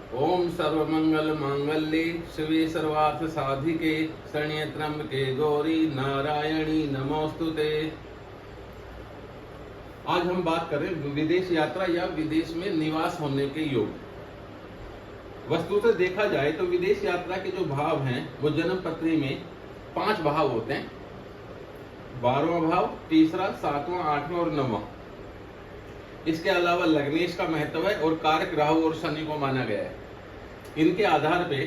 ओम सर्वमंगल मांगल्ये शिवे सर्वार्थ साधिके शरण्ये त्र्यंबके गौरी नारायणी नमोस्तुते। आज हम बात करें विदेश यात्रा या विदेश में निवास होने के योग। वस्तु से देखा जाए तो विदेश यात्रा के जो भाव हैं वो जन्म पत्री में 5 भाव होते हैं। 12वां भाव, तीसरा, 7वां, 8वां और 9वां। इसके अलावा लग्नेश का महत्व है और कारक राहु और शनि को माना गया है। इनके आधार पे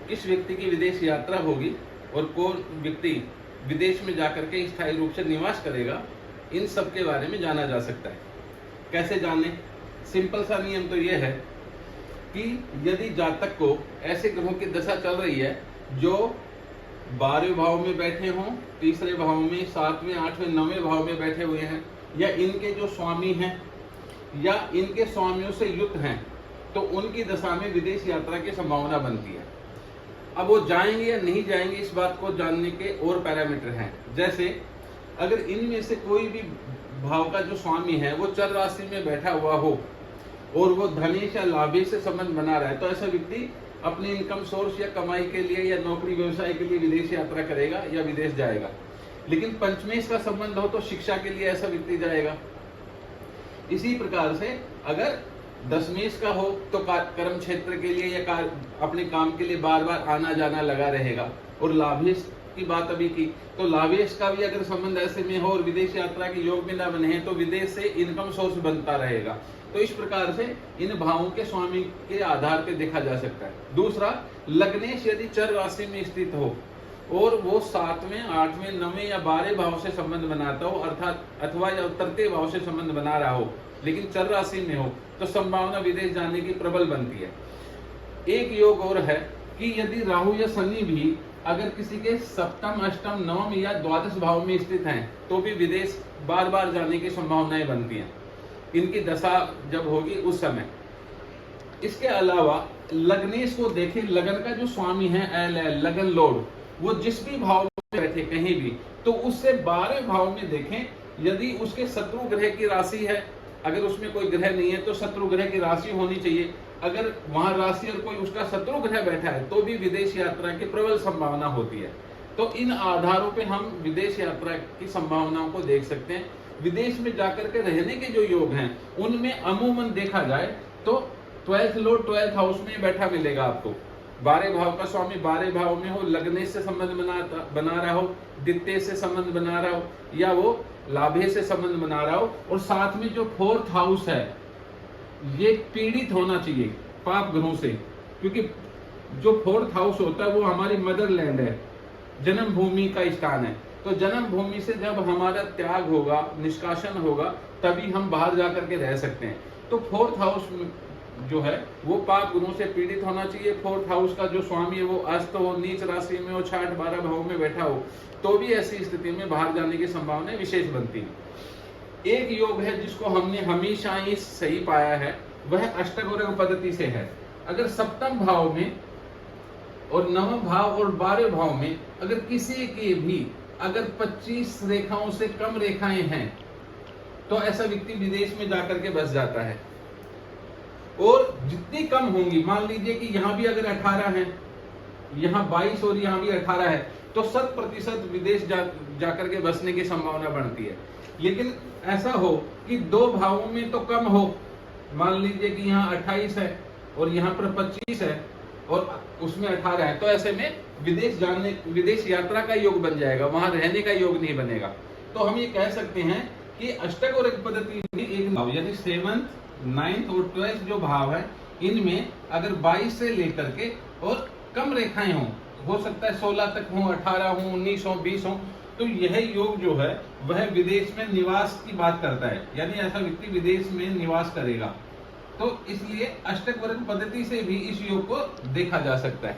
किस व्यक्ति की विदेश यात्रा होगी और कौन व्यक्ति विदेश में जाकर के स्थायी रूप से निवास करेगा, इन सब के बारे में जाना जा सकता है। कैसे जाने? सिंपल सा नियम तो यह है कि यदि जातक को ऐसे ग्रहों की दशा चल रही है जो 12वें भाव में बैठे हों, तीसरे भाव में, 7वें, 8वें, 9वें भाव में बैठे हुए हैं, या इनके जो स्वामी हैं या इनके स्वामियों से युक्त हैं, तो उनकी दशा में विदेश यात्रा की संभावना बनती है। अब वो जाएंगे या नहीं जाएंगे, इस बात को जानने के और पैरामीटर हैं। जैसे अगर इनमें से कोई भी भाव का जो स्वामी है वो चर राशि में बैठा हुआ हो और वो धनेश या लाभेश से संबंध बना रहा है, तो ऐसा व्यक्ति अपने इनकम सोर्स या कमाई के लिए या नौकरी व्यवसाय के लिए विदेश यात्रा करेगा या विदेश जाएगा। लेकिन पंचमेश का संबंध हो तो शिक्षा के लिए ऐसा व्यक्ति जाएगा। इसी प्रकार से अगर दशमेश का हो तो कर्म क्षेत्र के लिए या अपने काम के लिए बार बार आना जाना लगा रहेगा। और लाभेश की बात अभी की, तो लाभेश का भी अगर संबंध ऐसे में हो और विदेश यात्रा के योग में न बने हैं तो विदेश से इनकम सोर्स बनता रहेगा। तो इस प्रकार से इन भावों के स्वामी के आधार पर देखा जा सकता है। दूसरा, लग्नेश यदि चर राशि में स्थित हो और वो 7वें, 8वें, 9वें या 12वें भाव से संबंध बनाता हो, अर्थात अथवा या तृतीय भाव से संबंध बना रहा हो लेकिन चर राशि में हो, तो संभावना विदेश जाने की प्रबल बनती है। एक योग और है कि यदि राहु या शनि भी अगर किसी के 7म, 8म, 9म या 12 भाव में स्थित हैं तो भी विदेश बार बार जाने की संभावनाएं बनती हैं, इनकी दशा जब होगी उस समय। इसके अलावा लग्नेश को देखें, लगन का जो स्वामी है लगन लॉर्ड, वो जिस भी भाव में बैठे कहीं भी, तो उससे 12वें भाव में देखें, यदि उसके शत्रु ग्रह की राशि है, अगर उसमें कोई ग्रह नहीं है तो शत्रु ग्रह की राशि होनी चाहिए। अगर वहां राशि और कोई उसका शत्रु ग्रह बैठा है तो भी विदेश यात्रा की प्रबल संभावना होती है। तो इन आधारों पे हम विदेश यात्रा की संभावनाओं को देख सकते हैं। विदेश में जाकर के रहने के जो योग हैं उनमें अमूमन देखा जाए तो 12th लॉर्ड 12th हाउस में बैठा मिलेगा आपको। 12वें भाव का स्वामी 12वें भाव में हो, लगनेश से संबंध बना रहा हो, द्वितीय से संबंध बना रहा हो, या वो लाभे से संबंध बना रहा हो, और साथ में जो 4th हाउस है ये पीड़ित होना चाहिए पाप ग्रहों से, क्योंकि जो 4th हाउस होता है वो हमारी मदरलैंड है, जन्म भूमि का स्थान है। तो जन्म भूमि से जब हमारा त्याग होगा, निष्कासन होगा, तभी हम बाहर जाकर के रह सकते हैं। तो 4th हाउस जो है वो पाप गुणों से पीड़ित होना चाहिए। 4th हाउस का जो स्वामी है वो अस्त हो, नीच राशि में हो, 6, 12 भाव में बैठा हो, तो भी ऐसी स्थिति में बाहर जाने की संभावना विशेष बनती है। एक योग है जिसको हमने हमेशा ही सही पाया है, वह अष्टगोरक पद्धति से है। अगर 7म भाव में और 9वें भाव और 12वें भाव में अगर किसी के भी अगर 25 रेखाओं से कम रेखाएं हैं तो ऐसा व्यक्ति विदेश में जाकर के बस जाता है। और जितनी कम होंगी, मान लीजिए कि यहाँ भी अगर 18 है, यहाँ 22 और यहाँ भी 18 है, तो 100% विदेश जाकर के बसने की संभावना बढ़ती है। लेकिन ऐसा हो कि 2 भावों में तो कम हो, मान लीजिए कि यहाँ 28 है और यहाँ पर 25 है और उसमें 18 है, तो ऐसे में विदेश यात्रा का योग बन जाएगा, वहां रहने का योग नहीं बनेगा। तो हम ये कह सकते हैं कि अष्टगोरक पद्धति में एक भाव यानी 7th, 9th और 12th जो भाव है, इनमें अगर 22 से लेकर के और कम रेखाएं हो सकता है 16 तक हो, 18 हो, 19 हो, 20 हो, तो यह योग जो है वह विदेश में निवास की बात करता है, यानी ऐसा व्यक्ति विदेश में निवास करेगा। तो इसलिए अष्टगोरक पद्धति से भी इस योग को देखा जा सकता है।